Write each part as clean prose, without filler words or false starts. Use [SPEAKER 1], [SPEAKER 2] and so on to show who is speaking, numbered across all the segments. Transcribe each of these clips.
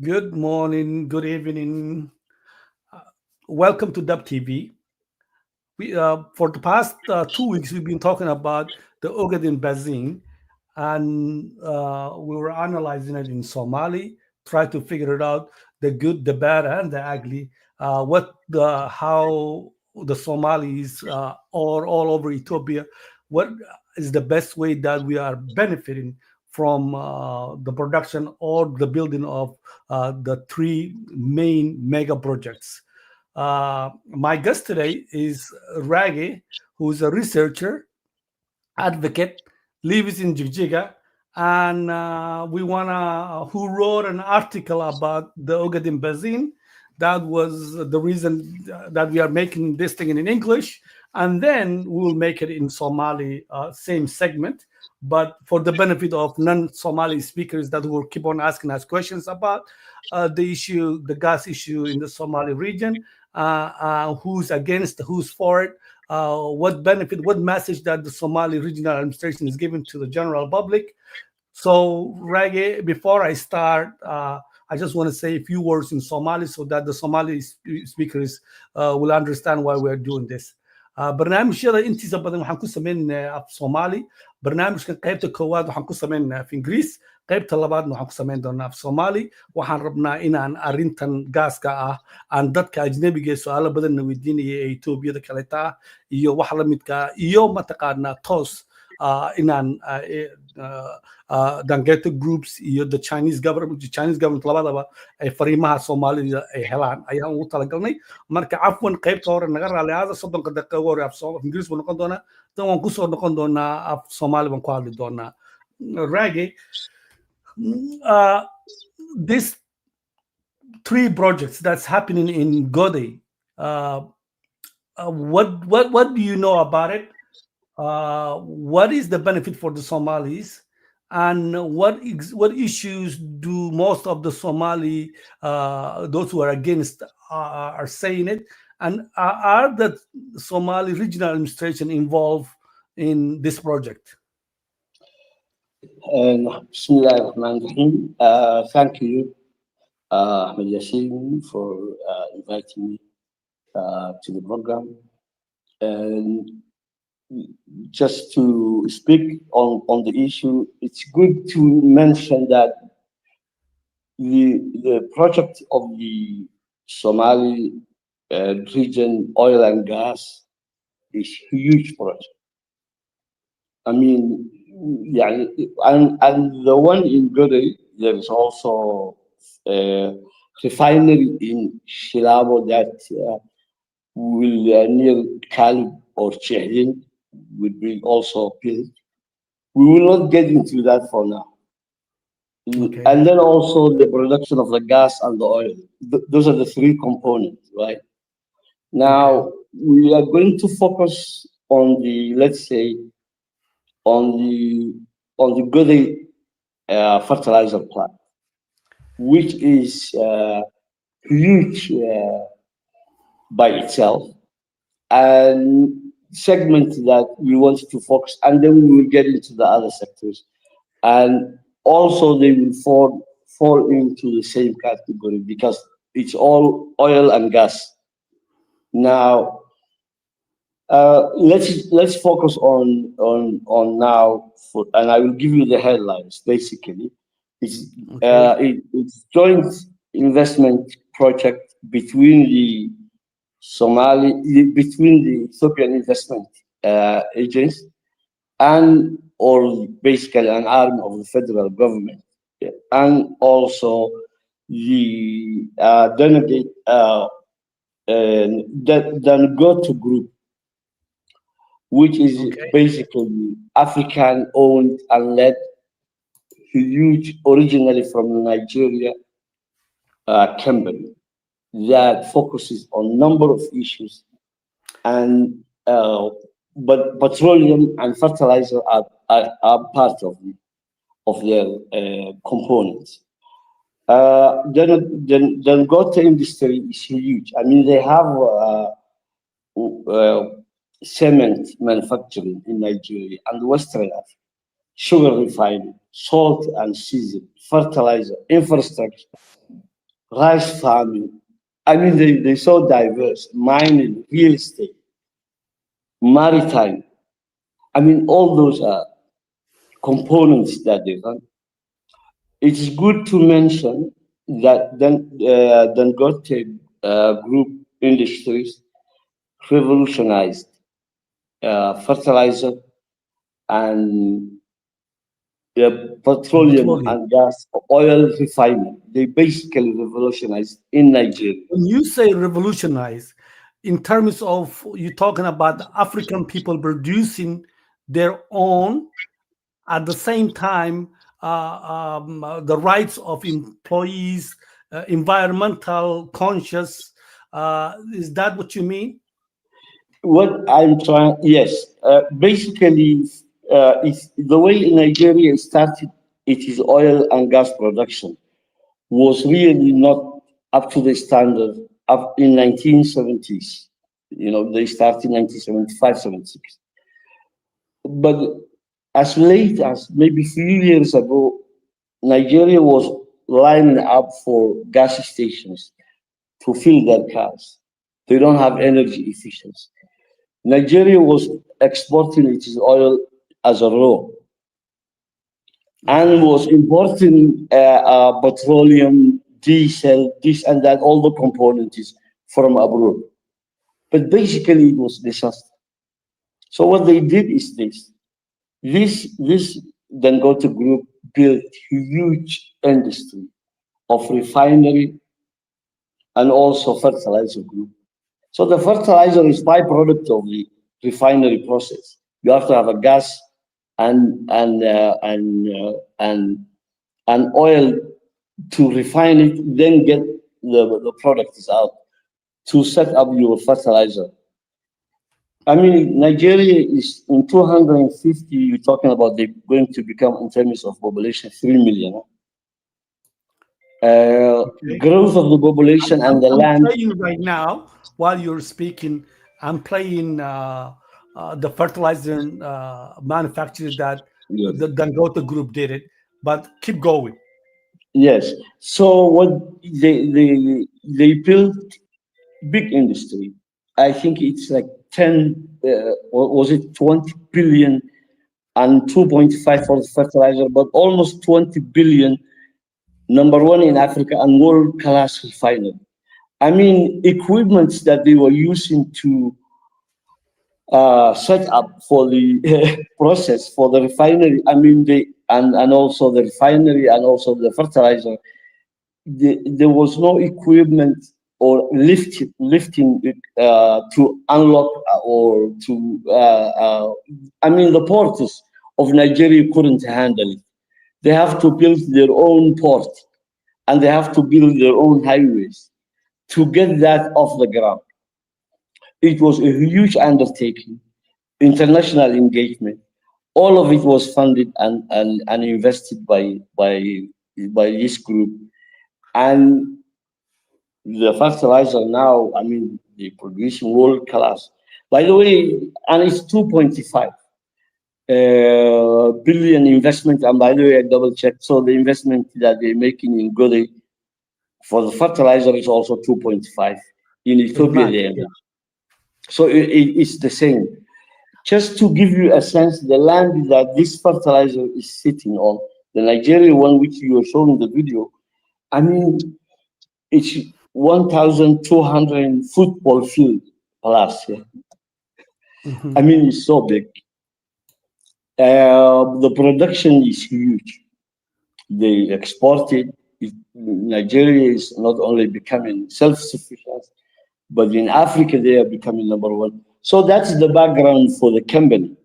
[SPEAKER 1] Good morning, good evening. Uh, Welcome to Dub TV. For the past 2 weeks, we've been talking about the Ogaden Basin, and we were analyzing it in Somali, try to figure it out, the good, the bad, and the ugly. How the Somalis or all over Ethiopia, what is the best way that we are benefiting from the production or the building of the three main mega projects. My guest today is Ragi, who's a researcher, advocate, lives in Jigjiga, and who wrote an article about the Ogaden Basin. That was the reason that we are making this thing in English, and then we will make it in Somali, same segment. But for the benefit of non-Somali speakers that will keep on asking us questions about the issue, the gas issue in the Somali region, who's against, who's for it, what benefit, what message that the Somali regional administration is giving to the general public. So, Rage, before I start, I just want to say a few words in Somali so that the Somali speakers will understand why we're doing this. barnaamijyada intiisa badan waxaan ku samaynaynaa af Soomaali. Barnaamijkan qaybta koowaad waxaan ku samaynaynaa af Ingiriis, qaybta labaadna waxaan ku samayn doonaa af Soomaali. Waxaan rabnaa inaan arrintan gaaska ah aan dadka ajnabiga ee su'aalo badanna weydiinaya ee Etoobiyada kaleeta ah iyo wax la midka ah iyo mataqaanaa toos inaan Dangote Groups iyo the Chinese government labadaba ay fariimaha Soomaalida ay helaan ayaan ugu talagalnay. Marka cafwan qaybta hore naga raali aada 30 daqiiqo hore af Ingiriis buu noqon doonaa, tan waan kusoo noqon doonaa af Soomaali baan ku hadli doonaa. Rage, this three projects that's happening in Gode, what do you know about it? What is the benefit for the Somalis, and what issues do most of the Somali those who are against are saying it, and are the Somali regional administration involved in this project?
[SPEAKER 2] Bismillahirrahmanirrahim. Thank you, Ahmed Yassin, for inviting me to the program. And just to speak on the issue, it's good to mention that the project of the Somali region oil and gas is huge project. I mean, yeah, and the one in Gode, there's also a refinery in Shilabo that will near Kalib or Chehdin will be also built. We will not get into that for now.
[SPEAKER 1] Okay.
[SPEAKER 2] And then also the production of the gas and the oil. Those are the three components, right? Now, we are going to focus on the, let's say, on the Gode fertilizer plant, which is huge by itself, and segment that we want to focus, and then we will get into the other sectors, and also they will fall into the same category because it's all oil and gas. Now, let's focus on now, and I will give you the headlines. Basically, it's joint investment project between the Ethiopian investment agents or basically an arm of the federal government, and also the Dangote Group, which is basically African-owned and led, huge, originally from Nigeria company that focuses on number of issues, and but petroleum and fertilizer are part of their components. Then Dangote industry is huge. I mean, they have cement manufacturing in Nigeria and Western Africa, sugar refining, salt and season, fertilizer, infrastructure, rice farming. I mean, they're so diverse. Mining, real estate, maritime. I mean, all those are components that they run. It's good to mention that Dangote Group Industries revolutionized fertilizer and petroleum
[SPEAKER 1] Petroleum.
[SPEAKER 2] and gas oil refining. They basically revolutionized in Nigeria.
[SPEAKER 1] When you say revolutionize, in terms of you talking about the African people producing their own at the same time, the rights of employees, environmental conscious. Is that what you mean?
[SPEAKER 2] What I'm trying, yes, basically, it's the way Nigeria started. It is oil and gas production was really not up to the standard up in 1970s. You know, they started in 1975, 76. But as late as maybe few years ago, Nigeria was lining up for gas stations to fill their cars. They don't have energy efficiency. Nigeria was exporting its oil as a raw and
[SPEAKER 1] Okay.
[SPEAKER 2] was importing petroleum, diesel, this and that, all the components from abroad. But basically, it was disaster. So what they did is this: this Dangote Group built huge industry of refinery and also fertilizer group. So the fertilizer is byproduct of the refinery process. You have to have a gas and and uh, and uh, and and oil to refine it, then get the product is out to set up your fertilizer. I mean, Nigeria is in 250. You're talking about they're going to become in terms of population 3 million.
[SPEAKER 1] Okay.
[SPEAKER 2] Growth of the population and the
[SPEAKER 1] I'm
[SPEAKER 2] land.
[SPEAKER 1] playing right now while you're speaking. I'm playing the fertilizer manufacturer that
[SPEAKER 2] Yes.
[SPEAKER 1] the Dangote Group did it. But keep going.
[SPEAKER 2] Yes. So what they built big industry. I think it's like 10. Was it 20 billion and 2.5 for the fertilizer, but almost 20 billion. Number one in Africa and world class refinery. I mean, equipments that they were using to set up for the process for the refinery. I mean, and also the refinery and also the fertilizer. There was no equipment or lifting to unlock or to. I mean, the ports of Nigeria couldn't handle it. They have to build their own port and they have to build their own highways to get that off the ground. It was a huge undertaking, international engagement. All of it was funded and invested by this group. And the fertilizer now, I mean, they produce world class. By the way, and it's 2.5 billion investment. And by the way, I double checked. So the investment that they're making in Gode for the fertilizer is also 2.5 in
[SPEAKER 1] It
[SPEAKER 2] Ethiopia.
[SPEAKER 1] match.
[SPEAKER 2] They
[SPEAKER 1] Yeah.
[SPEAKER 2] So it's the same. Just to give you a sense, the land that this fertilizer is sitting on, the Nigeria one which you are showing the video, I mean, it's 1,200 football field plus. Yeah. I
[SPEAKER 1] Mhm.
[SPEAKER 2] mean, it's so big. The production is huge. They export it. Nigeria is not only becoming self-sufficient, but in Africa they are becoming number one. So that's the background for the company,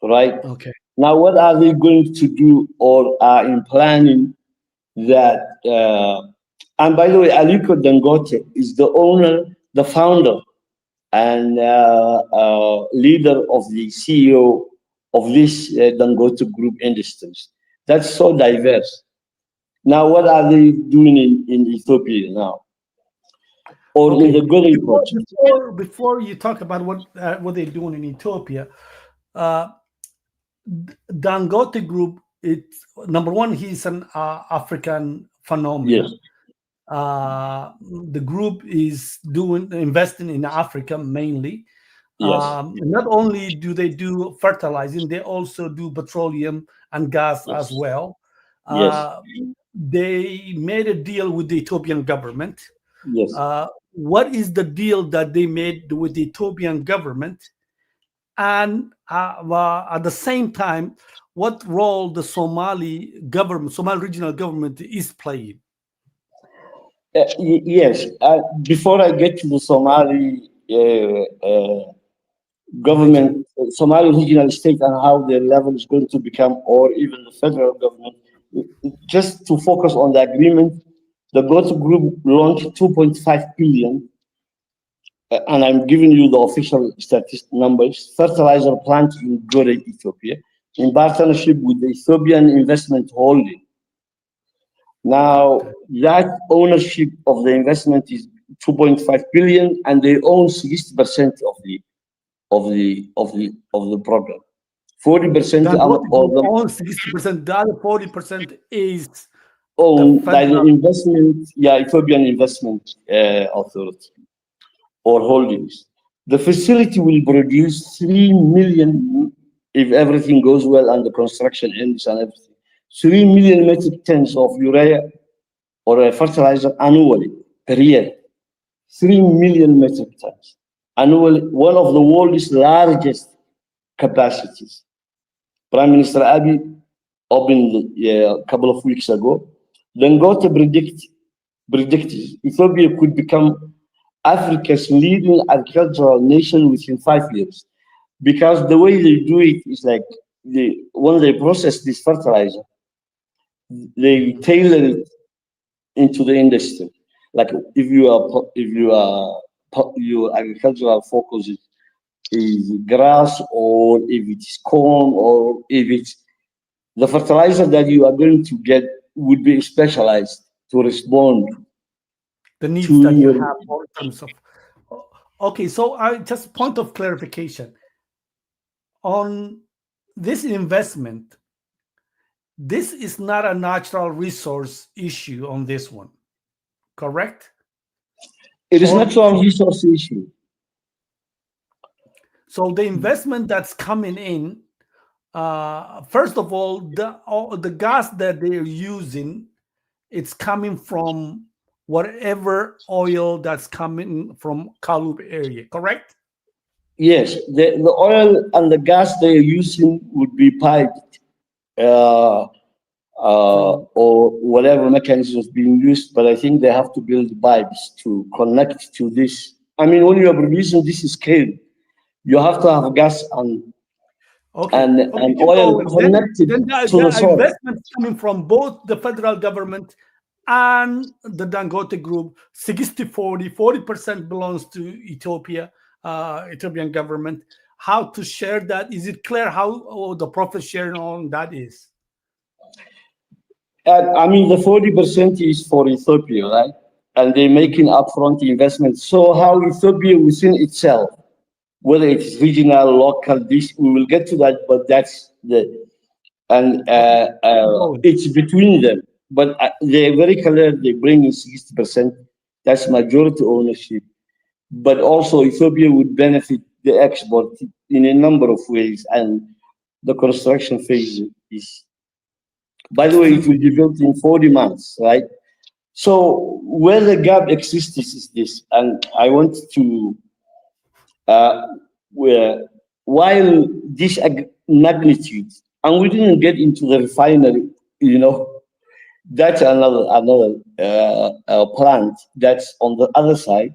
[SPEAKER 2] right?
[SPEAKER 1] Okay.
[SPEAKER 2] Now, what are they going to do or are in planning that? And by the way, Aliko Dangote is the owner, the founder, and leader of the CEO of this Dangote Group Industries. That's so diverse. Now, what are they doing in Ethiopia now or in
[SPEAKER 1] Okay.
[SPEAKER 2] the Golan
[SPEAKER 1] Before
[SPEAKER 2] project?
[SPEAKER 1] before before you talk about what they're doing in Ethiopia, uh, Dangote Group. It's number one. He's an African
[SPEAKER 2] Yes,
[SPEAKER 1] phenomenon. the group is doing investing in Africa mainly.
[SPEAKER 2] Yes,
[SPEAKER 1] Not only do they do fertilizing, they also do petroleum and gas as
[SPEAKER 2] yes,
[SPEAKER 1] well.
[SPEAKER 2] yes,
[SPEAKER 1] Uh, they made a deal with the Ethiopian government.
[SPEAKER 2] yes.
[SPEAKER 1] What is the deal that they made with the Ethiopian government? And at the same time, what role the Somali government, Somali regional government, is playing?
[SPEAKER 2] Yes. Before I get to the Somali
[SPEAKER 1] Region.
[SPEAKER 2] government, Somali regional state, and how their level is going to become, or even the federal government, just to focus on the agreement, the Dangote Group launched 2.5 billion, and I'm giving you the official numbers, fertilizer plant in Gore, Ethiopia, in partnership with the Ethiopian Investment Holding. Now,
[SPEAKER 1] Okay.
[SPEAKER 2] that ownership of the investment is 2.5 billion, and they own 60% of the program. 40%
[SPEAKER 1] Dangote
[SPEAKER 2] of
[SPEAKER 1] Group
[SPEAKER 2] them
[SPEAKER 1] owns 60%. The other 40% is the
[SPEAKER 2] owned by the
[SPEAKER 1] federal.
[SPEAKER 2] investment, yeah, Ethiopian Investment Authority or holdings. The facility will produce 3 million, if everything goes well and the construction ends and everything, 3 million metric tons of urea or a fertilizer annually per year. 3 million metric tons annually, one of the world's largest capacities. Prime Minister Abiy opened a couple of weeks ago. Dangote predicted Ethiopia could become Africa's leading agricultural nation within 5 years, because the way they do it is like when they process this fertilizer, they
[SPEAKER 1] Mhm.
[SPEAKER 2] tailor it into the industry. Like if your agricultural focus is grass, or if it's corn, or if it's the fertilizer that you are going to get would be specialized to respond
[SPEAKER 1] The needs
[SPEAKER 2] to
[SPEAKER 1] that you
[SPEAKER 2] your.
[SPEAKER 1] have in terms of. Okay, so I just point of clarification on this investment. This is not a natural resource issue on this one, correct?
[SPEAKER 2] It is
[SPEAKER 1] Or
[SPEAKER 2] natural resource issue.
[SPEAKER 1] so the investment that's coming in, first of all the gas that they're using, it's coming from whatever oil that's coming from Kalub area, correct?
[SPEAKER 2] Yes, the oil and the gas they are using would be piped, uh,
[SPEAKER 1] Through.
[SPEAKER 2] or whatever mechanism is being used, but I think they have to build pipes to connect to this. I mean, when you are producing this scale, you have to have gas
[SPEAKER 1] Okay,
[SPEAKER 2] and
[SPEAKER 1] keep
[SPEAKER 2] oil
[SPEAKER 1] going.
[SPEAKER 2] connected
[SPEAKER 1] Then
[SPEAKER 2] to the
[SPEAKER 1] the
[SPEAKER 2] source.
[SPEAKER 1] investment coming from both the federal government and the Dangote Group, 60-40, 40% belongs to Ethiopia, Ethiopian government. How to share that? Is it clear how the profit sharing on that is?
[SPEAKER 2] I mean, the 40% is for Ethiopia, right? And they're making
[SPEAKER 1] Mhm.
[SPEAKER 2] upfront investments. So how Ethiopia within itself, whether it's regional, local, this we will get to that, but that's the and
[SPEAKER 1] Okay, keep going.
[SPEAKER 2] it's between them. But they're very clear. They bring in 60%. That's majority ownership. But also Ethiopia would benefit the export in a number of ways, and the construction phase is. By the way, it will
[SPEAKER 1] Extremely
[SPEAKER 2] be
[SPEAKER 1] huge.
[SPEAKER 2] built in 40 months, right? So where the gap exists is this, and I want to uh, where while this magnitude, and we didn't get into the refinery, you know, that's another plant that's on the other side.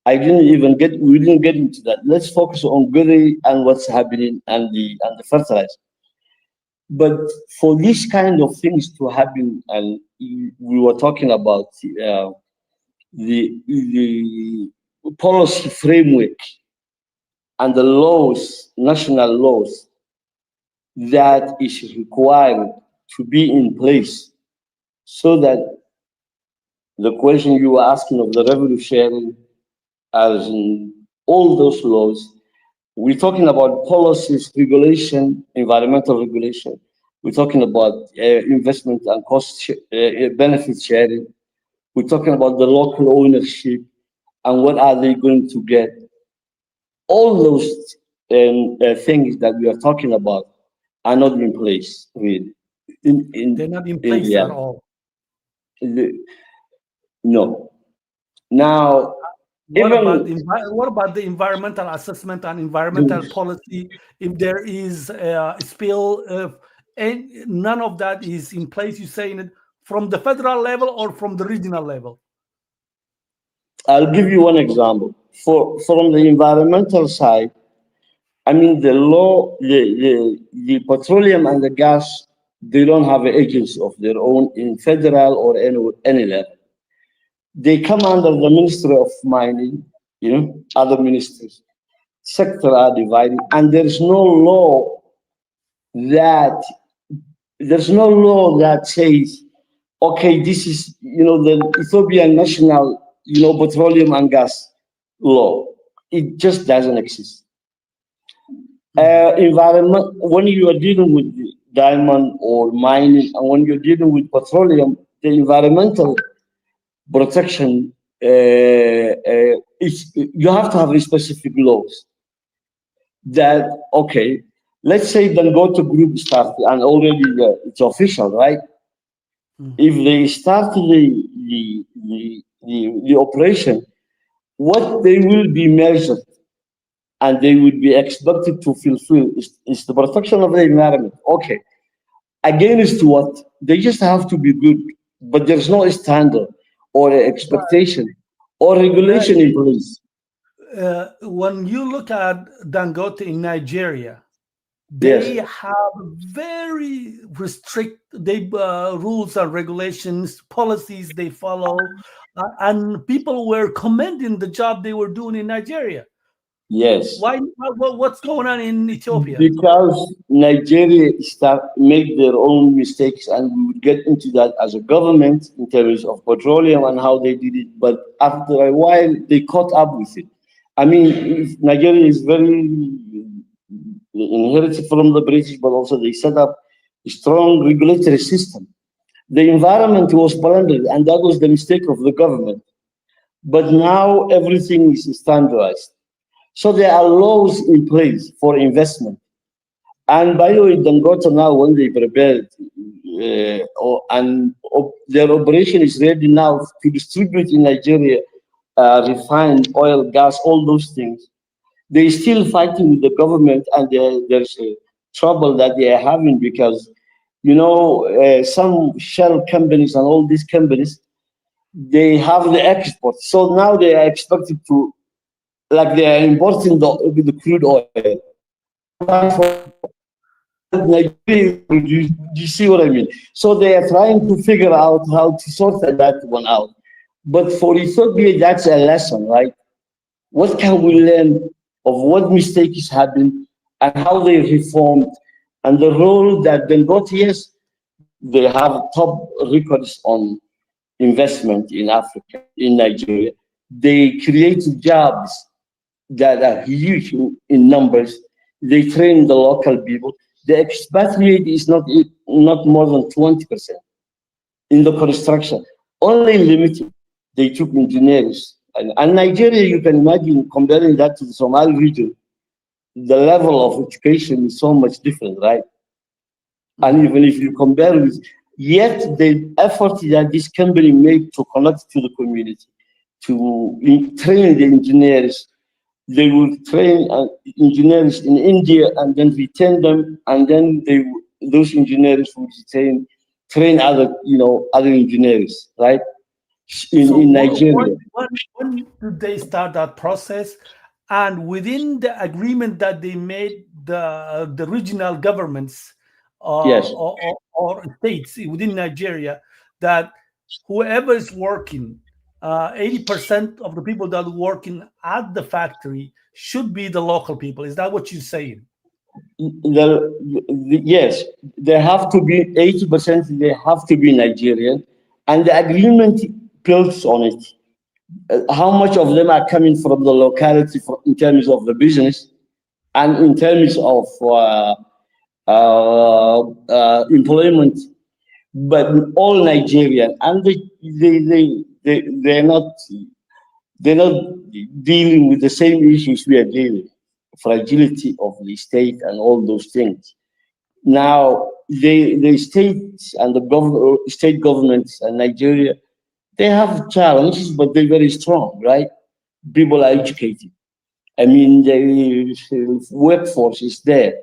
[SPEAKER 2] We didn't get into that. Let's focus on Guri and what's happening and the fertilizer. But for these kind of things to happen, and we were talking about the policy framework and the laws, national laws, that is required to be in place, so that the question you were asking of the revenue sharing, as in all those laws, we're talking about policies, regulation, environmental regulation. We're talking about investment and benefit sharing. We're talking about the local ownership and what are they going to get. All those things that we are talking about are not in place, really. In
[SPEAKER 1] They're
[SPEAKER 2] in
[SPEAKER 1] not in
[SPEAKER 2] in
[SPEAKER 1] place at
[SPEAKER 2] reality,
[SPEAKER 1] all.
[SPEAKER 2] no. Now,
[SPEAKER 1] What about
[SPEAKER 2] even
[SPEAKER 1] what about the environmental assessment and environmental policy? If there is a spill, and none of that is in place, you saying it from the federal level or from the regional level?
[SPEAKER 2] I'll give you one example. From the environmental side, I mean the law, the petroleum and the gas, they don't have an agency of their own in federal or any level. They come under the Ministry of Mining, other ministries. Sector are divided, and that there's no law that says, okay, this is the Ethiopian national petroleum and gas law. It just doesn't exist. Environment, when you are dealing with diamond or mining, and when you're dealing with petroleum, the environmental protection is you have to have specific laws that, okay, let's say Dangote Group started and already it's official, right? If they start the operation, what they will be measured and they will be expected to fulfill is the protection of the environment. Okay. Against what? They just have to be good, but there's no standard or expectation or
[SPEAKER 1] Uh,
[SPEAKER 2] regulation in place.
[SPEAKER 1] when you look at Dangote in Nigeria, they
[SPEAKER 2] Yes,
[SPEAKER 1] have very restrict rules and regulations, policies they follow, and people were commending the job they were doing in Nigeria.
[SPEAKER 2] yes.
[SPEAKER 1] Why? What's going on in Ethiopia?
[SPEAKER 2] Because Nigeria start make their own mistakes, and we would get into that as a government in terms of petroleum and how they did it. But after a while, they caught up with it. I mean, Nigeria is very inherited from the British, but also they set up a strong regulatory system. The environment was plundered, and that was the mistake of the government. But now everything is standardized. So there are laws in place for investment. And by the way, Dangote now, when they prepared, their operation is ready now to distribute in Nigeria refined oil, gas, all those things. They're still fighting with the government, and there's a trouble that they are having because, some shell companies and all these companies, they have the export. So now they are expected to, like they are importing the crude oil and buying from and Nigeria is produced. Do you see what I mean? So they are trying to figure out how to sort that one out. But for Ethiopia, that's a lesson, right? What can we learn of what mistakes happened and how they reformed and the role that Dangote, yes, they have top records on investment in Africa, in Nigeria. They created jobs that are huge in numbers. They train the local people. The expat rate is not more than 20% in the construction. Only limited. They took engineers. And Nigeria, you can imagine comparing that to the Somali region, the level of education is so much different, right? And even if you compare with, yet the effort that this company made to connect to the community, to train the engineers, they will train engineers in India and then retain them, and then those engineers will train other engineers, right?
[SPEAKER 1] So
[SPEAKER 2] In Nigeria.
[SPEAKER 1] when did they start that process? And within the agreement that they made, the regional governments
[SPEAKER 2] Yes.
[SPEAKER 1] or states within Nigeria, that whoever is working, 80% of the people that are working at the factory should be the local people. Is that what you're saying?
[SPEAKER 2] Yes, they have to be 80%. They have to be Nigerian, and the agreement builds on it. How much of them are coming from the locality in terms of the business and in terms of employment, but all Nigerian. And they're not dealing with the same issues we are dealing, fragility of the state and all those things. Now, the states and the state governments in Nigeria, they have challenges, but they're very strong, right? People are educated. I mean, the workforce is there.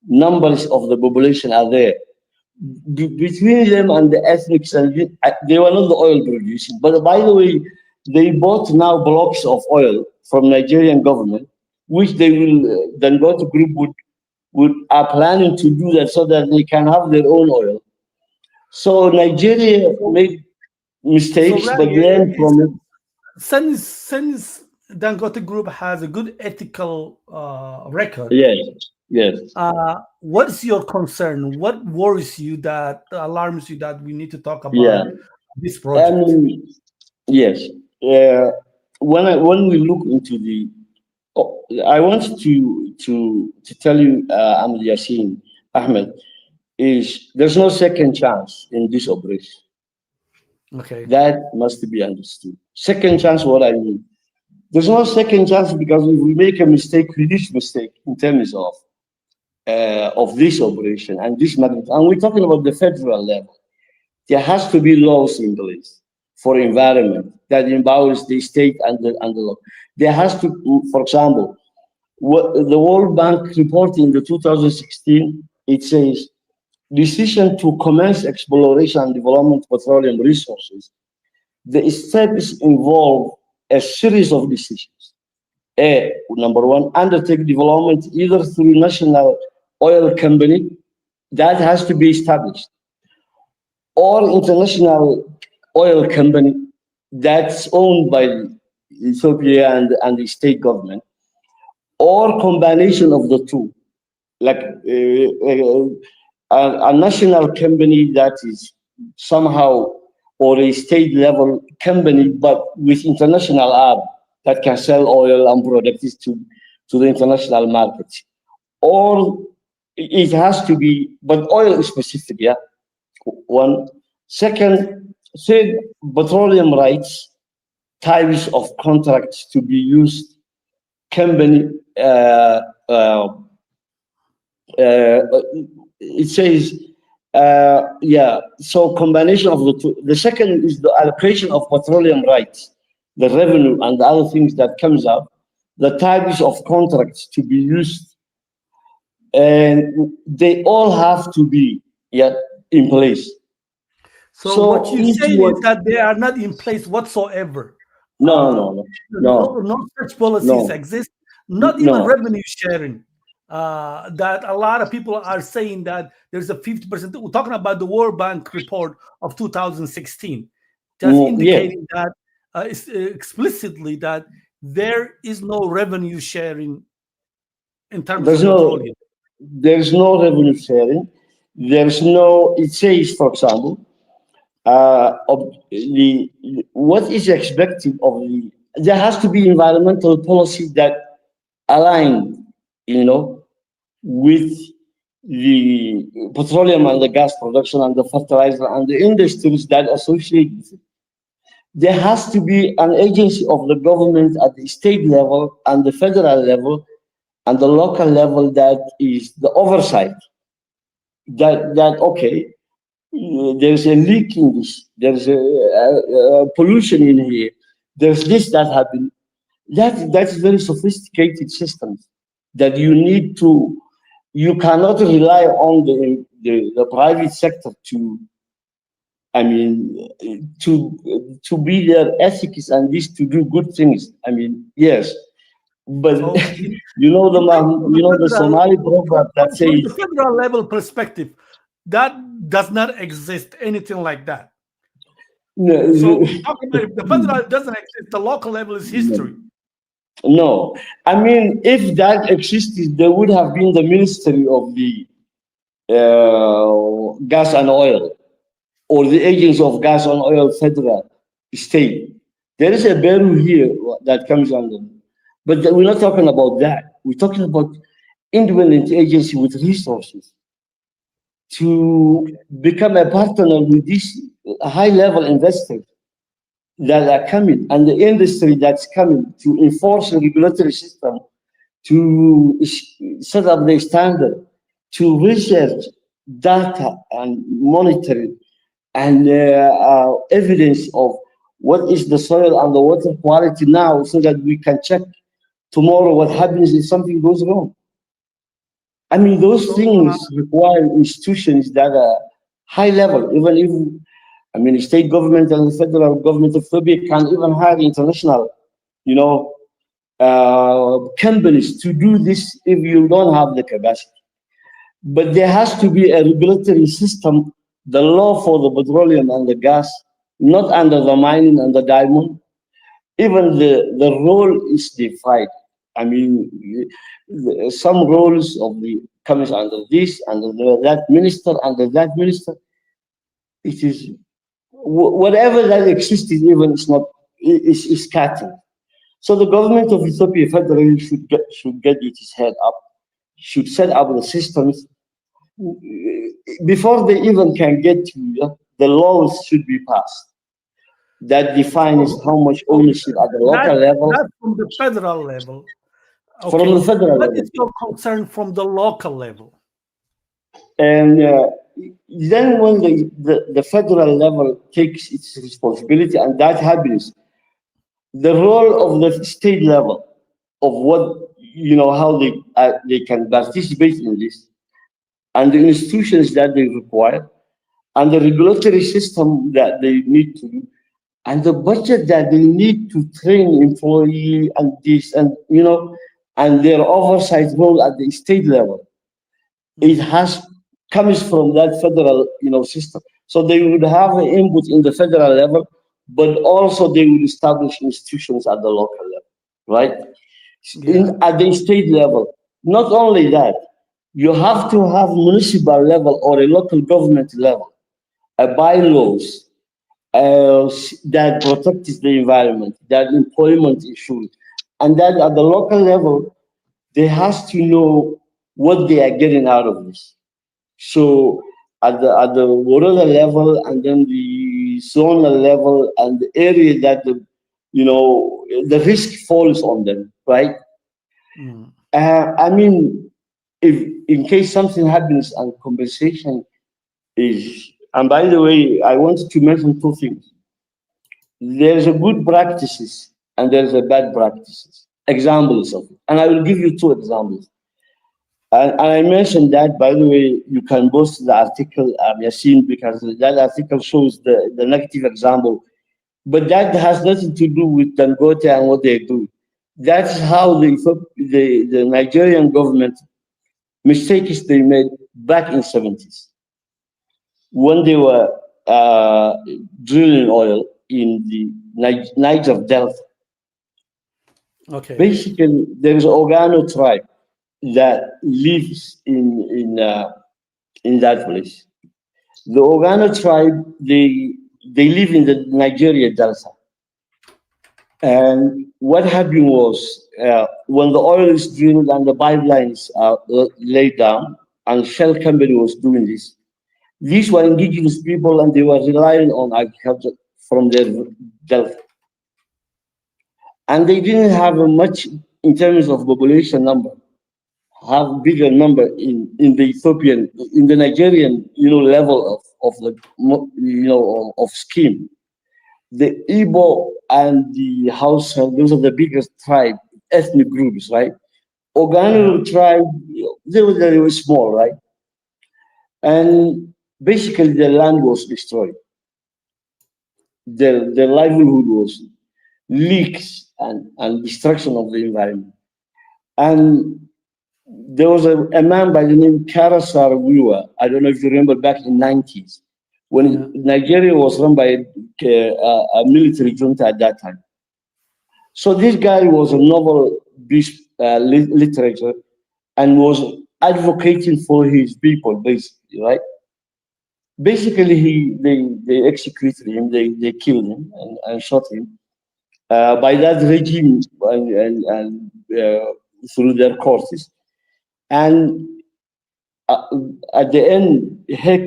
[SPEAKER 2] Numbers of the population are there. Between them and the ethnics, and they were not the oil producing. But by the way, they bought now blocks of oil from Nigerian government, which they will, Dangote Group would are planning to do that so that they can have their own oil. So Nigeria
[SPEAKER 1] So,
[SPEAKER 2] made
[SPEAKER 1] so
[SPEAKER 2] mistakes, but
[SPEAKER 1] really,
[SPEAKER 2] learned from it.
[SPEAKER 1] since Dangote Group has a good ethical record,
[SPEAKER 2] Yes, yes,
[SPEAKER 1] what's your concern? What worries you, that alarms you, that we need to talk
[SPEAKER 2] yeah.
[SPEAKER 1] about this
[SPEAKER 2] I
[SPEAKER 1] project?
[SPEAKER 2] mean, yes. When we look into the, oh, I want to tell you, Ahmed Yassin Ahmed, is there's no second chance in this operation.
[SPEAKER 1] Okay.
[SPEAKER 2] That must be understood. Second chance, what I mean. There's no second chance because if we make a mistake, huge mistake in terms of this operation and this magnitude, and we're talking about the federal level, there has to be laws in place for environment that empowers the state and the law. There has to, for example, what the World Bank report in the 2016, it says decision to commence exploration and development of petroleum resources. The steps involve a series of decisions. A, number one, undertake development either through national oil company that has to be established, or international oil company that's owned by Ethiopia and the state government, or combination of the two, like a national company that is somehow, or a state level company, but with international arm that can sell oil and products to the international markets. Or it has to be, but oil specific, yeah. One. Second, third, petroleum rights, types of contracts to be used, company, uh, it says, yeah, so combination of the two. The second is the allocation of petroleum rights, the revenue and the other things that comes up, the types of contracts to be used, and they all have to be, yeah, in place.
[SPEAKER 1] So what
[SPEAKER 2] So
[SPEAKER 1] you're
[SPEAKER 2] each
[SPEAKER 1] saying is
[SPEAKER 2] one,
[SPEAKER 1] that they are not in place whatsoever.
[SPEAKER 2] no,
[SPEAKER 1] Uh,
[SPEAKER 2] no, no,
[SPEAKER 1] no,
[SPEAKER 2] no,
[SPEAKER 1] no such policies
[SPEAKER 2] no,
[SPEAKER 1] exist. Not even
[SPEAKER 2] no.
[SPEAKER 1] revenue sharing. That a lot of people are saying that there's a 50%. We're talking about the World Bank report of 2016, just
[SPEAKER 2] Yes,
[SPEAKER 1] indicating that explicitly that there is no revenue sharing in terms
[SPEAKER 2] there's
[SPEAKER 1] of
[SPEAKER 2] no,
[SPEAKER 1] petroleum.
[SPEAKER 2] there's no revenue sharing. There's no. It says, for example, the what is expected of the. There has to be environmental policy that align, with the petroleum and the gas production and the fertilizer and the industries that associate with it. There has to be an agency of the government at the state level and the federal level and the local level that is the oversight. That okay, there's a leak in this, there's a pollution in here, there's this that happened. That's very sophisticated systems that you need to. You cannot rely on the private sector to, I mean, to be their ethics and this to do good things. I mean, yes, but
[SPEAKER 1] So in terms of
[SPEAKER 2] you
[SPEAKER 1] the
[SPEAKER 2] know the
[SPEAKER 1] federal,
[SPEAKER 2] Somali proverb that
[SPEAKER 1] from the
[SPEAKER 2] says,
[SPEAKER 1] federal level perspective, that does not exist anything like that. So
[SPEAKER 2] no,
[SPEAKER 1] we're talking about, if the federal doesn't exist, the local level is history.
[SPEAKER 2] no. I mean, if that existed, there would have been the Ministry of the Gas and Oil, or the agents of gas and oil federal state. There is a barrel here that comes under. But we're not talking about that. We're talking about independent agency with resources to become a partner with these high level investors. that are coming and the industry that's coming to enforce a regulatory system, to set up the standard, to research data and monitoring and evidence of what is the soil and the water quality now, so that we can check tomorrow what happens if something goes wrong. I mean, those
[SPEAKER 1] So,
[SPEAKER 2] things require institutions that are high level, even if, I mean, state government and the federal government of Ethiopia can even hire international, you know, companies to do this if you don't have the capacity. But there has to be a regulatory system, the law for the petroleum and the gas, not under the mining and the diamond. Even the role is defined. I mean, some roles of the comes under this, under that minister, under that minister. It is whatever that existed, even is not is scattered. So the government of Ethiopia federally should get its head up, should set up the systems before they even can get to the laws should be passed that defines
[SPEAKER 1] so,
[SPEAKER 2] how much
[SPEAKER 1] so
[SPEAKER 2] ownership at the
[SPEAKER 1] that
[SPEAKER 2] local level
[SPEAKER 1] that's from the federal level.
[SPEAKER 2] from the
[SPEAKER 1] Okay.
[SPEAKER 2] federal
[SPEAKER 1] What
[SPEAKER 2] level.
[SPEAKER 1] is your concern from the local level?
[SPEAKER 2] And then when the federal level takes its responsibility and that happens, the role of the state level of what, how they can participate in this and the institutions that they require and the regulatory system that they need to do and the budget that they need to train employee and this and and their oversight role at the state level. It
[SPEAKER 1] Mhm.
[SPEAKER 2] has comes from that federal system. So they would have an input in the federal level, but also they would establish institutions at the local level, right?
[SPEAKER 1] Yeah.
[SPEAKER 2] At the state level. Not only that, you have to have municipal level or a local government level, a bylaws that protects the environment, that employment issues, and that at the local level, they has to know what they are getting out of this. So at the water level and then the zonal level and the area that the risk falls on them, right?
[SPEAKER 1] Mm.
[SPEAKER 2] I mean, if in case something happens and compensation is, and by the way, I wanted to mention two things. There's a good practices and there's a bad practices. Examples of it. And I will give you two examples. And I mentioned that, by the way, you can post the article, Yassine, because that article shows the negative example. But that has nothing to do with Dangote and what they do. That's how the Nigerian government mistakes they made back in 70s when they were drilling oil in the Niger Delta.
[SPEAKER 1] Okay.
[SPEAKER 2] Basically, there is Organo tribe that lives in that place. The Ogaden tribe, they live in the Nigeria Delta. And what happened was when the oil is drilled and the pipelines are laid down, and Shell company was doing this. These were indigenous people, and they were relying on agriculture from their delta, and they didn't have a much in terms of population number. Have bigger number in the Ethiopian, in the Nigerian, level of the, of scheme. The Igbo and the Hausa, those are the biggest tribe, ethnic groups, right?
[SPEAKER 1] Yeah.
[SPEAKER 2] Organo tribe, they were small, right? And basically the land was destroyed. Their livelihood was leaks and destruction of the environment. And there was a man by the name Karasar Wiwa. I don't know if you remember back in the 90s
[SPEAKER 1] Yeah.
[SPEAKER 2] when Nigeria was run by a military junta at that time. So this guy was a novel beast literature and was advocating for his people, basically, right? Basically, they executed him, they killed him and shot him by that regime and through their courses. And uh, at the end, heck,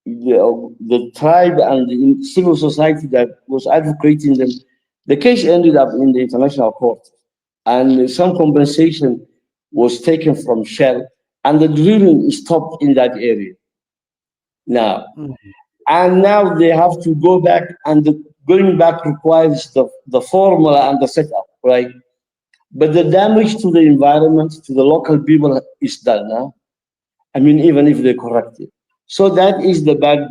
[SPEAKER 2] the tribe and the civil society that was advocating them, the case ended up in the international court, and some compensation was taken from Shell, and the drilling stopped in that area now.
[SPEAKER 1] mm,
[SPEAKER 2] And now they have to go back, and going back requires the formula and the setup, right? But the damage to the environment, to the local people, is done now. I mean, even if they correct it. So that is the bad,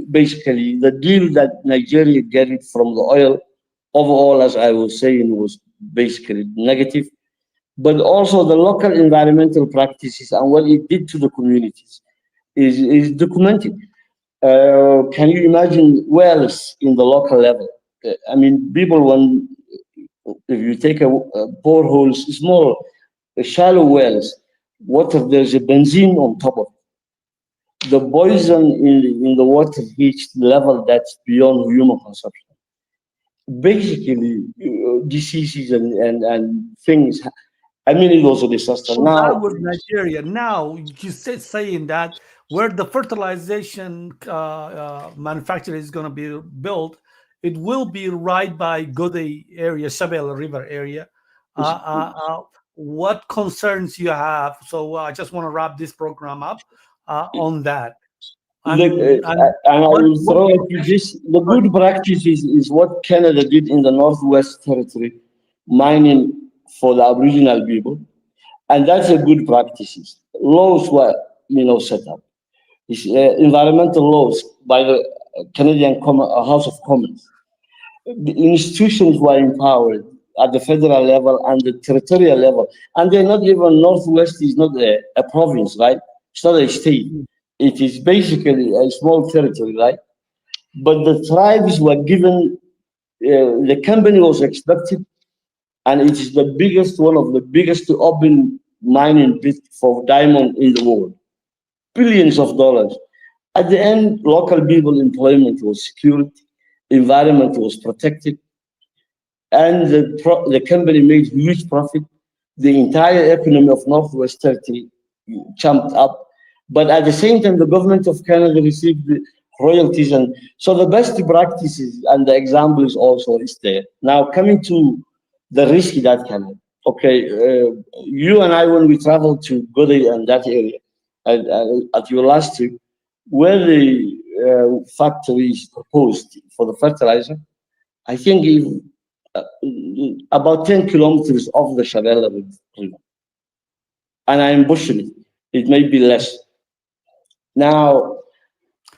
[SPEAKER 2] basically, the deal that Nigeria get it from the oil overall, as I was saying, was basically negative. But also the local environmental practices and what it did to the communities is documented. Can you imagine wells in the local level? I mean, people, when if you take a boreholes, small, shallow wells, water, there's a benzene on top of it. The poison in the water reached level that's beyond human consumption. Basically, diseases and things. I mean, it was a disaster.
[SPEAKER 1] so that
[SPEAKER 2] Now,
[SPEAKER 1] was Nigeria. Now you said saying that where the fertilization manufacturer is going to be built, it will be right by Gode area, Shabelle River area. What concerns you have? So I just want to wrap this program up on that.
[SPEAKER 2] look,
[SPEAKER 1] And
[SPEAKER 2] and I will
[SPEAKER 1] what
[SPEAKER 2] throw at you this: the
[SPEAKER 1] sorry.
[SPEAKER 2] good practice is what Canada did in the Northwest Territory, mining for the Aboriginal people, and that's a good practices. Laws were, set up. It's, environmental laws by the Canadian House of Commons. The institutions were empowered at the federal level and the territorial level, and they're not even Northwest is not a province, right? It's not a state. It is basically a small territory, right? But the tribes were given. The company was expected, and it is the biggest, one of the biggest open mining pit for diamond in the world, billions of dollars. At the end, local people employment was secured, environment was protected, and the company made huge profit. The entire economy of Northwest Territory jumped up. But at the same time, the government of Canada received the royalties. And so the best practices and the examples also is there. Now, coming to the risk that can have. Okay, you and I, when we traveled to Gode and that area, at your last trip, where the factory is proposed for the fertilizer, I think if, uh, about 10 kilometers off the Shabelle River. And I'm pushing it. It may be less. Now,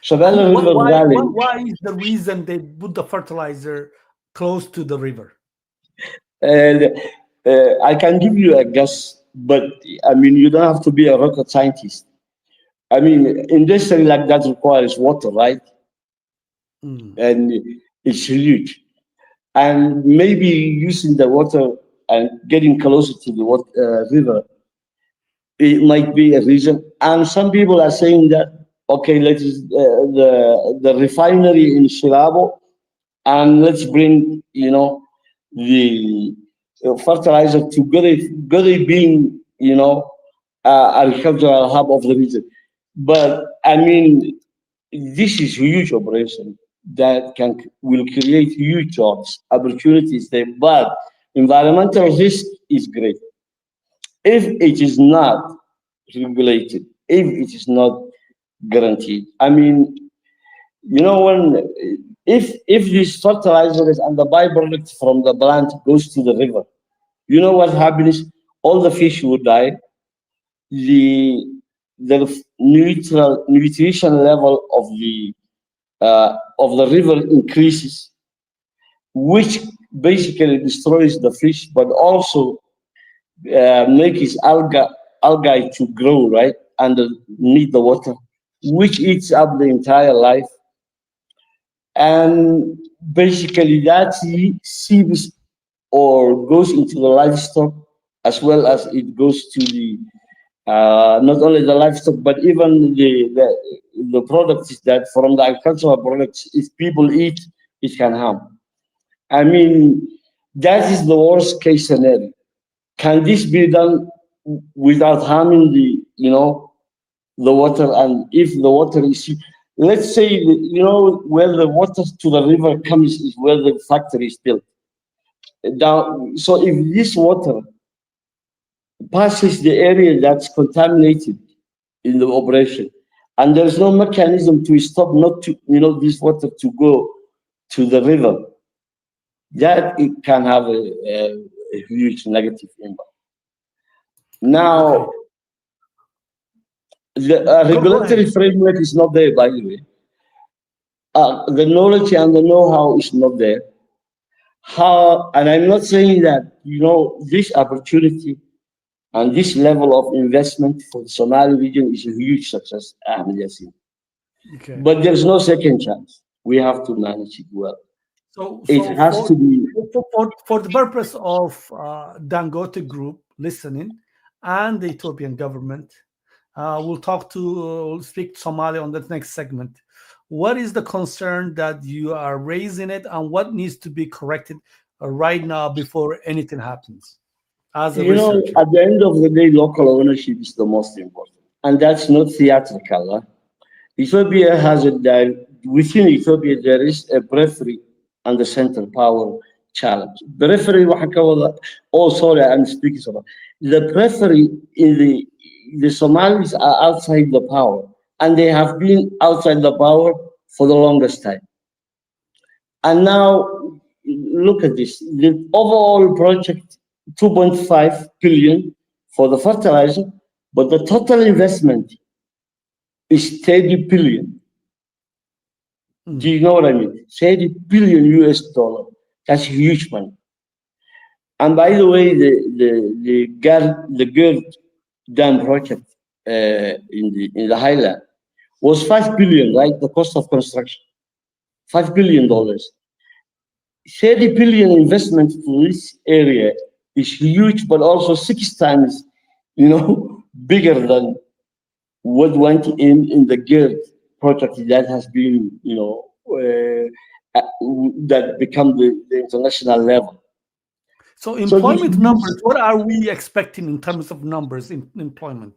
[SPEAKER 2] Shabelle
[SPEAKER 1] And
[SPEAKER 2] River Valley,
[SPEAKER 1] why is the reason they put the fertilizer close to the river?
[SPEAKER 2] and I can give you a guess, but I mean, you don't have to be a rocket scientist. I mean, industry like that requires water, right?
[SPEAKER 1] Mm.
[SPEAKER 2] And it's huge. And maybe using the water and getting closer to the river, it might be a reason. And some people are saying that, okay, let's the refinery in Shirabo, and let's bring, the fertilizer to Gode being, agricultural hub of the region. But I mean, this is huge operation that will create huge jobs, opportunities there. But environmental risk is great if it is not regulated, if it is not guaranteed. I mean, when if these fertilizers and the byproduct from the plant goes to the river, you know what happens? All the fish would die. The neutral nutrition level of the river increases, which basically destroys the fish, but also makes algae to grow right underneath the water, which eats up the entire life. And basically that seeps or goes into the livestock, as well as it goes to the not only the livestock, but even the products that from the agricultural products, if people eat, it can harm. I mean, that is the worst case scenario. Can this be done without harming the water? And if the water is, let's say, where the water to the river comes is where the factory is built. Down, so if this water passes the area that's contaminated in the operation, and there's no mechanism to stop not to, this water to go to the river, that it can have a huge negative impact.
[SPEAKER 1] Okay.
[SPEAKER 2] Now, the
[SPEAKER 1] Go
[SPEAKER 2] regulatory
[SPEAKER 1] ahead.
[SPEAKER 2] framework is not there, by the way. The knowledge and the know-how is not there. How, and I'm not saying that, this opportunity and this level of investment for the Somali region is a huge success, Ahmed Yassin.
[SPEAKER 1] Okay.
[SPEAKER 2] But there's no second chance. We have to manage it well.
[SPEAKER 1] So,
[SPEAKER 2] It
[SPEAKER 1] so
[SPEAKER 2] has
[SPEAKER 1] for
[SPEAKER 2] to be,
[SPEAKER 1] for the purpose of Dangote Group listening and the Ethiopian government, we'll speak Somali on the next segment. What is the concern that you are raising it, and what needs to be corrected right now before anything happens? As a researcher,
[SPEAKER 2] at the end of the day, local ownership is the most important. And that's not theatrical. Huh? Ethiopia has within Ethiopia, there is a periphery and the center power challenge. Periphery, oh, sorry, I'm speaking about the periphery in the Somalis are outside the power, and they have been outside the power for the longest time. And now, look at this. The overall project, 2.5 billion for the fertilizer, but the total investment is 30 billion. Do you know what I mean? 30 billion US dollar. That's huge money. And by the way, the GERD dam project in the highland was 5 billion, right? The cost of construction, $5 billion. 30 billion investment to this area is huge, but also 6 times, bigger than what went in the GERD project that has been, that become the international level.
[SPEAKER 1] so
[SPEAKER 2] So this
[SPEAKER 1] employment numbers. What are we expecting in terms of numbers in employment?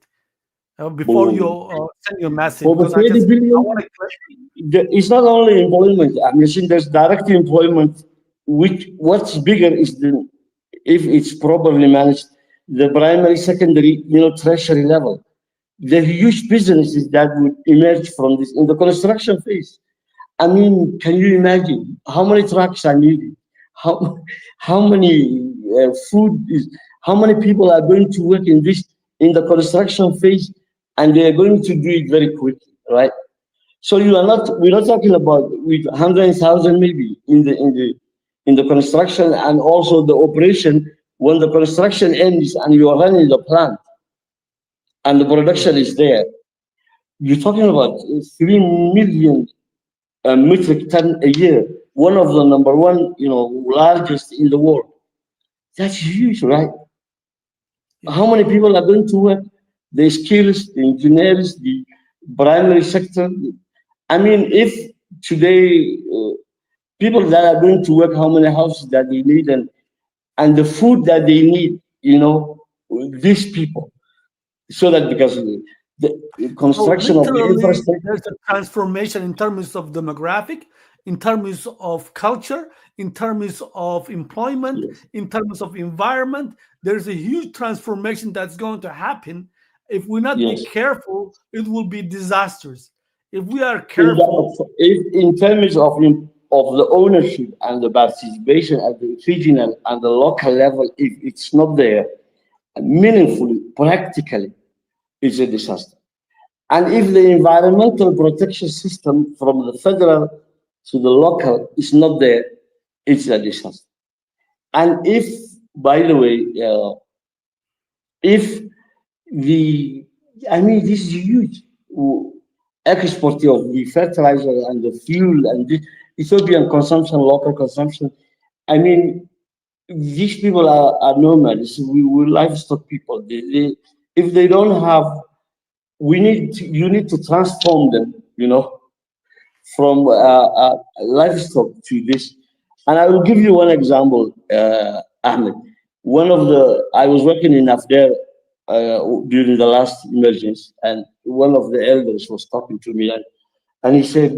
[SPEAKER 1] Before you
[SPEAKER 2] boom.
[SPEAKER 1] send your message,
[SPEAKER 2] For the
[SPEAKER 1] because
[SPEAKER 2] 30
[SPEAKER 1] I
[SPEAKER 2] billion,
[SPEAKER 1] want to.
[SPEAKER 2] it's not only employment. I mean, there's direct employment, which what's bigger is if it's properly managed, the primary, secondary, tertiary level. The huge businesses that would emerge from this in the construction phase. I mean, can you imagine how many trucks are needed? How how many food is? How many people are going to work in the construction phase, and they are going to do it very quickly, right? So we're not talking about with 100,000 maybe in the construction and also the operation. When the construction ends and you are running the plant and the
[SPEAKER 1] Yeah.
[SPEAKER 2] production is there, you're talking about 3 million metric ton a year. One of the number one, largest in the world. That's huge, right?
[SPEAKER 1] Yeah.
[SPEAKER 2] How many people are going to work? The skills, the engineers, the primary sector. I mean, if today people that are going to work, how many houses that they need, and the food that they need, these people, so that because the
[SPEAKER 1] So
[SPEAKER 2] construction of the
[SPEAKER 1] literally,
[SPEAKER 2] infrastructure.
[SPEAKER 1] there's a transformation in terms of demographic, in terms of culture, in terms of employment,
[SPEAKER 2] Yes.
[SPEAKER 1] in terms of environment. There's a huge transformation that's going to happen. If we not be
[SPEAKER 2] Yes.
[SPEAKER 1] careful, it will be disasters. If we are
[SPEAKER 2] In
[SPEAKER 1] careful,
[SPEAKER 2] the in terms of the ownership and the participation at the regional and the local level, if it's not there meaningfully, practically, it's a disaster. And if the environmental protection system from the federal to the local is not there, it's a disaster. And if, by the way, if the, I mean, this is huge. Export of the fertilizer and the fuel and the Ethiopian consumption, local consumption. I mean, these people are nomads. We livestock people. If they don't have, you need to transform them, from livestock to this. And I will give you one example, Ahmed. I was working in Afder during the last emergence, and one of the elders was talking to me, And he said,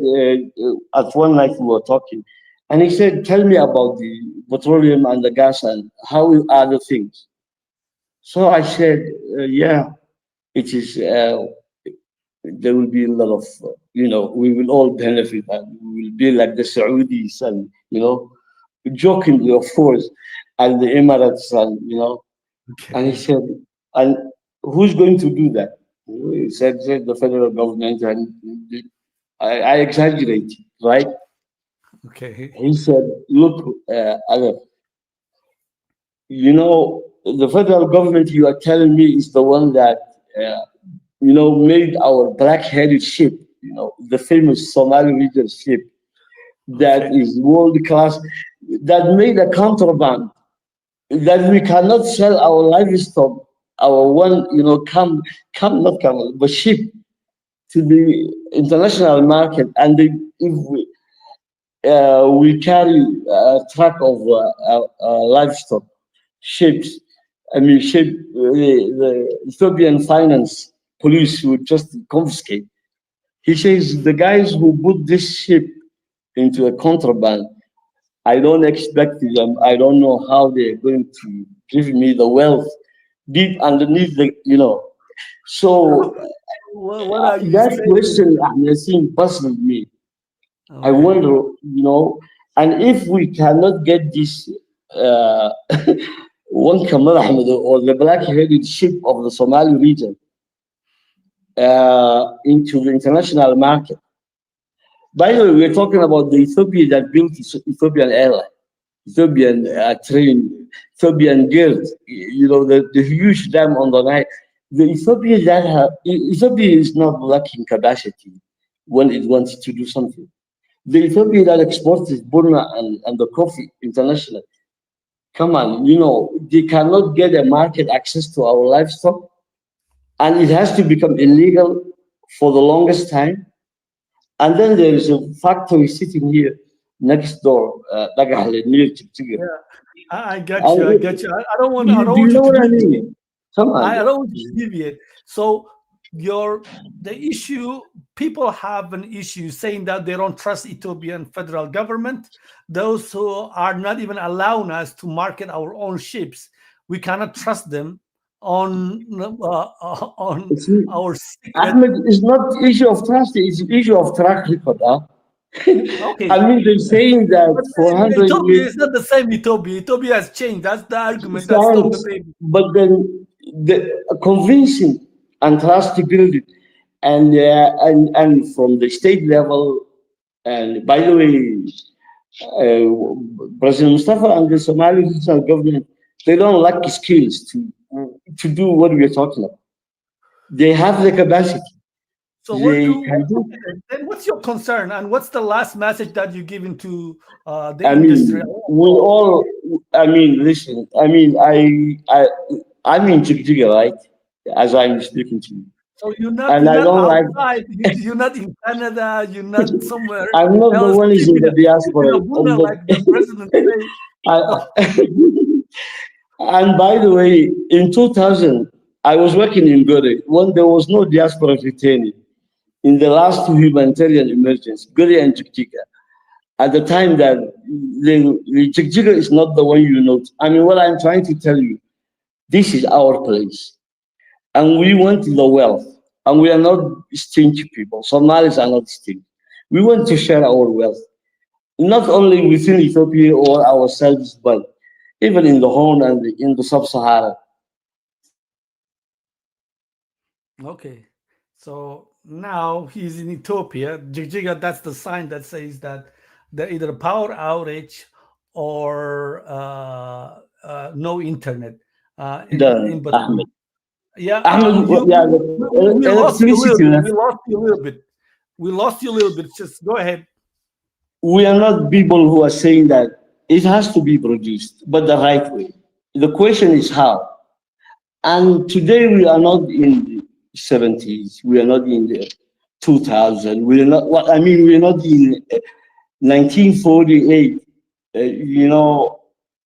[SPEAKER 2] at one night we were talking, and he said, "Tell me about the petroleum and the gas and how are the things." So I said, "Yeah, it is. There will be a lot of, we will all benefit, and we will be like the Saudis, and jokingly, of course, and the Emirates, and And he
[SPEAKER 1] Okay.
[SPEAKER 2] said, and who's going to do that? He said the federal government, and I exaggerate, right?
[SPEAKER 1] Okay.
[SPEAKER 2] He said, look, Aleph, the federal government you are telling me is the one that, made our black-headed ship, the famous Somali region ship that
[SPEAKER 1] Okay.
[SPEAKER 2] is world class, that made a contraband that we cannot sell our livestock, our one, not camel, but sheep to the international market, and if we carry a truck of livestock, ships, sheep, the Ethiopian finance police would just confiscate. He says the guys who put this ship into a contraband, I don't expect them. I don't know how they're going to give me the wealth deep underneath So
[SPEAKER 1] What are you
[SPEAKER 2] that
[SPEAKER 1] saying?
[SPEAKER 2] question, Yasin, puzzled me. I
[SPEAKER 1] Okay.
[SPEAKER 2] wonder, and if we cannot get this uh, one Kamal Ahmed or the black-headed sheep of the Somali region into the international market. By the way, we're talking about the Ethiopia that built Ethiopian airline. Ethiopian train, Ethiopian girls, the huge dam on the Nile. Ethiopia is not lacking capacity when it wants to do something. The Ethiopia that exports Burma and the coffee internationally. Come on, they cannot get a market access to our livestock, and it has to become illegal for the longest time. And then there is a factory sitting here next door, near Chipchiga.
[SPEAKER 1] Yeah. I got you. I got
[SPEAKER 2] And
[SPEAKER 1] you. I don't want. I
[SPEAKER 2] do
[SPEAKER 1] don't
[SPEAKER 2] you
[SPEAKER 1] want you
[SPEAKER 2] know
[SPEAKER 1] to
[SPEAKER 2] what I
[SPEAKER 1] deviate.
[SPEAKER 2] mean? Come
[SPEAKER 1] I
[SPEAKER 2] on.
[SPEAKER 1] don't want you to deviate. So the issue, people have an issue saying that they don't trust Ethiopian federal government. Those who are not even allowing us to market our own ships, we cannot trust them on
[SPEAKER 2] It's,
[SPEAKER 1] our secret.
[SPEAKER 2] Ahmed, it's not issue of trust, it's issue of track record. Huh?
[SPEAKER 1] Okay,
[SPEAKER 2] I mean, they're saying that
[SPEAKER 1] but
[SPEAKER 2] for 100
[SPEAKER 1] Ethiopia
[SPEAKER 2] years,
[SPEAKER 1] is not the same Ethiopia. Ethiopia has changed. That's the argument. That's not the
[SPEAKER 2] science,
[SPEAKER 1] baby.
[SPEAKER 2] but then convincing and trust to build it. And from the state level, and by the way, President Mustafa and the Somali regional government, they don't lack skills to do what we are talking about. They have the capacity.
[SPEAKER 1] So what
[SPEAKER 2] They
[SPEAKER 1] do
[SPEAKER 2] can do.
[SPEAKER 1] okay, then what's your concern and what's the last message that you give to the
[SPEAKER 2] I
[SPEAKER 1] industry?
[SPEAKER 2] mean, we all. I mean, listen. I mean, I'm in Jigjiga, right? As I'm speaking to you,
[SPEAKER 1] So you're not
[SPEAKER 2] and
[SPEAKER 1] you're
[SPEAKER 2] I
[SPEAKER 1] not
[SPEAKER 2] don't like.
[SPEAKER 1] outside. You're not in Canada. You're not somewhere
[SPEAKER 2] I'm not the
[SPEAKER 1] else
[SPEAKER 2] one who's in the
[SPEAKER 1] keeping
[SPEAKER 2] diaspora.
[SPEAKER 1] a Buddha like the president say. So,
[SPEAKER 2] I, and by the way, in 2000, I was working in Gode when there was no diaspora retaining. In the last two humanitarian emergencies, Gode and Jigjiga, at the time that the Jigjiga is not the one you know. I mean, what I'm trying to tell you, this is our place. And we want the wealth. And we are not stingy people. Somalis are not stingy. We want to share our wealth, not only within Ethiopia or ourselves, but even in the Horn and in the Sub-Sahara.
[SPEAKER 1] okay. So now he's in Ethiopia. Jigjiga, that's the sign that says that there either a power outage or no internet in
[SPEAKER 2] Done,
[SPEAKER 1] between.
[SPEAKER 2] Ahmed.
[SPEAKER 1] Yeah,
[SPEAKER 2] Ahmed, yeah,
[SPEAKER 1] we lost you a little
[SPEAKER 2] electricity
[SPEAKER 1] bit.
[SPEAKER 2] left.
[SPEAKER 1] We lost you a little bit. We lost you a little bit. Just go ahead.
[SPEAKER 2] We are not people who are saying that it has to be produced, but the right way. The question is how. And today we are not in the 70s, we are not in the 2000, we are not, what I mean, we are not in 1948.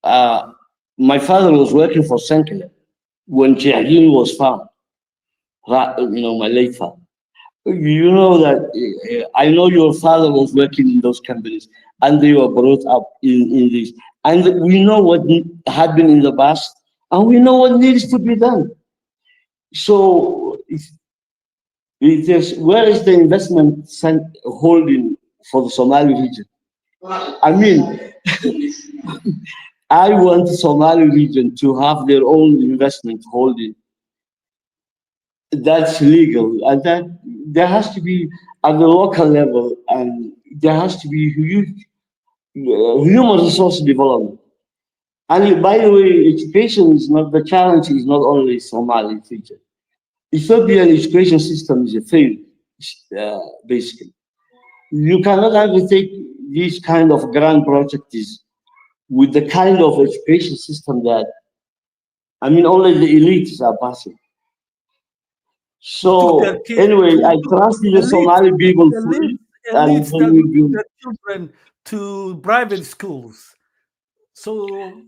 [SPEAKER 2] Uh, my father was working for Senkele when Jahil was found, my late father. You know that I know your father was working in those companies and they were brought up in this. And we know what happened in the past and we know what needs to be done. So it is, where is the investment holding for the Somali region? I mean, I want the Somali region to have their own investment holding that's legal, and that there has to be at the local level, and there has to be huge human resource development. And by the way, education is not the challenge. Is not only Somali region. Ethiopian education system is a failure, basically. You cannot undertake these kind of grand projects with the kind of education system that I mean, only the elites are passing.
[SPEAKER 1] took their
[SPEAKER 2] So
[SPEAKER 1] kids
[SPEAKER 2] anyway,
[SPEAKER 1] to
[SPEAKER 2] I trust the
[SPEAKER 1] elites,
[SPEAKER 2] Somali people
[SPEAKER 1] elites,
[SPEAKER 2] fully, and
[SPEAKER 1] elites
[SPEAKER 2] then
[SPEAKER 1] that
[SPEAKER 2] we
[SPEAKER 1] took
[SPEAKER 2] will.
[SPEAKER 1] their children to private schools. So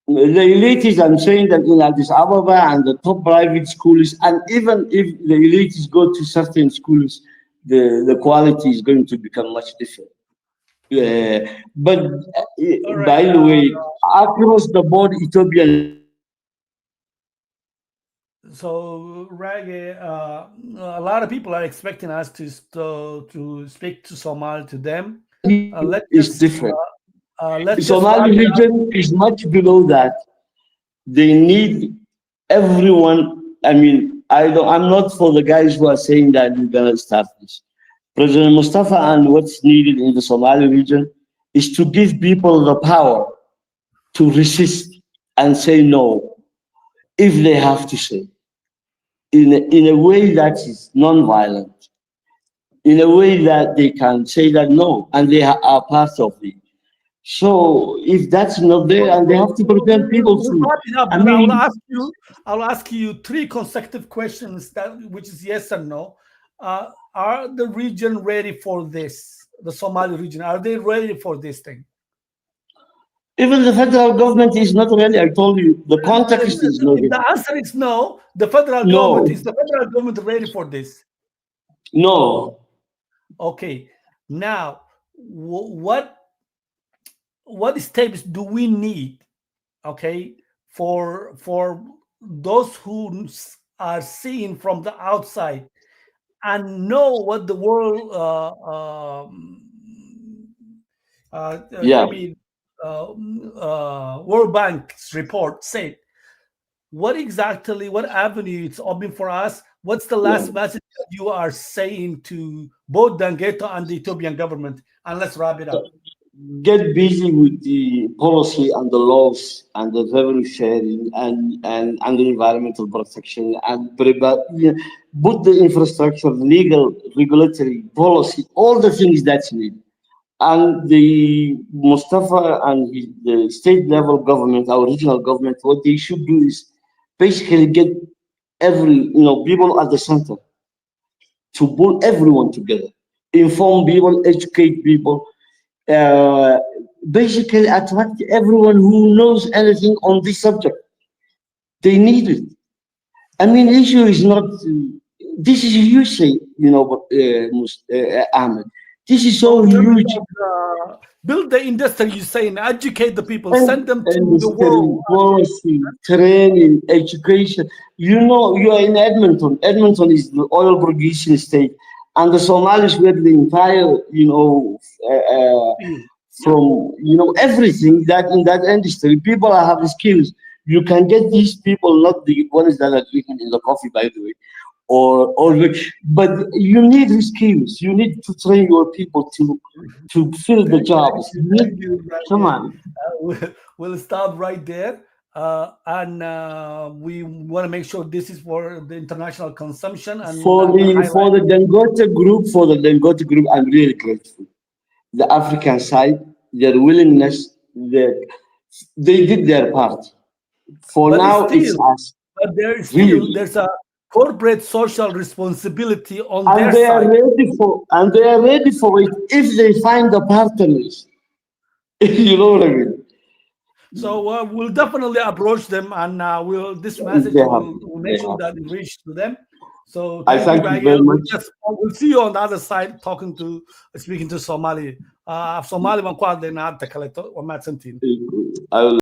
[SPEAKER 2] The elite is, I'm saying that in Addis Ababa and the top private schools, and even if the elites go to certain schools, the quality is going to become much different.
[SPEAKER 1] okay,
[SPEAKER 2] But
[SPEAKER 1] all right.
[SPEAKER 2] by the way, across the board, Ethiopian
[SPEAKER 1] So Raggy, a lot of people are expecting us to speak to Somali to them. Let's
[SPEAKER 2] is
[SPEAKER 1] just
[SPEAKER 2] different.
[SPEAKER 1] let's just wrap
[SPEAKER 2] Somali
[SPEAKER 1] it up.
[SPEAKER 2] region is much below that. They need everyone. I mean, I'm not for the guys who are saying that we're gonna start this. President Mustafa and what's needed in the Somali region is to give people the power to resist and say no if they have to say in a way that is non-violent, in a way that they can say that no and they are part of it. So if that's not there, and they have to prepare people
[SPEAKER 1] We'll
[SPEAKER 2] to,
[SPEAKER 1] wrap it up,
[SPEAKER 2] I
[SPEAKER 1] but
[SPEAKER 2] mean,
[SPEAKER 1] I'll ask you three consecutive questions that which is yes or no. Are the region ready for this? The Somali region, are they ready for this thing?
[SPEAKER 2] even the federal government is not ready. I told you, the context is not
[SPEAKER 1] If
[SPEAKER 2] ready.
[SPEAKER 1] the answer is no, the federal government is
[SPEAKER 2] No,
[SPEAKER 1] the federal government ready for this?
[SPEAKER 2] no.
[SPEAKER 1] Okay. Now, what steps do we need? Okay, for those who are seeing from the outside and know what the world I
[SPEAKER 2] Yeah.
[SPEAKER 1] mean World Bank's report said. What avenue it's open for us? What's the
[SPEAKER 2] Yeah.
[SPEAKER 1] last message that you are saying to both Dangeto and the Ethiopian government? And let's wrap it up.
[SPEAKER 2] Get busy with the policy and the laws and the revenue sharing and the environmental protection and prepare, yeah, put the infrastructure, legal, regulatory, policy, all the things that's needed. And the Mustafa and the state level government, our regional government, what they should do is basically get people at the center to pull everyone together, inform people, educate people, uh, basically attract everyone who knows anything on this subject. They need it. I mean, issue is not. This is huge, Ahmed. This is
[SPEAKER 1] So
[SPEAKER 2] so
[SPEAKER 1] in terms
[SPEAKER 2] huge.
[SPEAKER 1] of build the industry, you saying educate the people,
[SPEAKER 2] And
[SPEAKER 1] send them to the
[SPEAKER 2] industry,
[SPEAKER 1] world.
[SPEAKER 2] policy, training, education. You know, you are in Edmonton. Edmonton is the oil producing state, and the Somalis were the entire, from everything that in that industry. People have skills. You can get these people, not the ones that are drinking in the coffee, by the way, but you need skills. You need to train your people to fill the jobs. You need,
[SPEAKER 1] Thank you,
[SPEAKER 2] come
[SPEAKER 1] Rage.
[SPEAKER 2] on.
[SPEAKER 1] We'll stop right there. And we want to make sure this is for the international consumption
[SPEAKER 2] For
[SPEAKER 1] and
[SPEAKER 2] the for
[SPEAKER 1] highlight.
[SPEAKER 2] the Dangote Group, I'm really grateful. The African side, their willingness, they did their part. For
[SPEAKER 1] But
[SPEAKER 2] now, it's
[SPEAKER 1] still,
[SPEAKER 2] us, really,
[SPEAKER 1] there's a corporate social responsibility on
[SPEAKER 2] and
[SPEAKER 1] their
[SPEAKER 2] they are
[SPEAKER 1] side.
[SPEAKER 2] ready for it if they find the partners. You know what I mean?
[SPEAKER 1] So we'll definitely approach them, and will this
[SPEAKER 2] If
[SPEAKER 1] message
[SPEAKER 2] they have,
[SPEAKER 1] will
[SPEAKER 2] they
[SPEAKER 1] make sure
[SPEAKER 2] have.
[SPEAKER 1] that it reaches to them. So
[SPEAKER 2] I
[SPEAKER 1] thank you,
[SPEAKER 2] thank you
[SPEAKER 1] Bagel.
[SPEAKER 2] very much.
[SPEAKER 1] We'll see you on the other side speaking to Somali. Somali man kwa de na ta kaleto o matsentin.
[SPEAKER 2] I will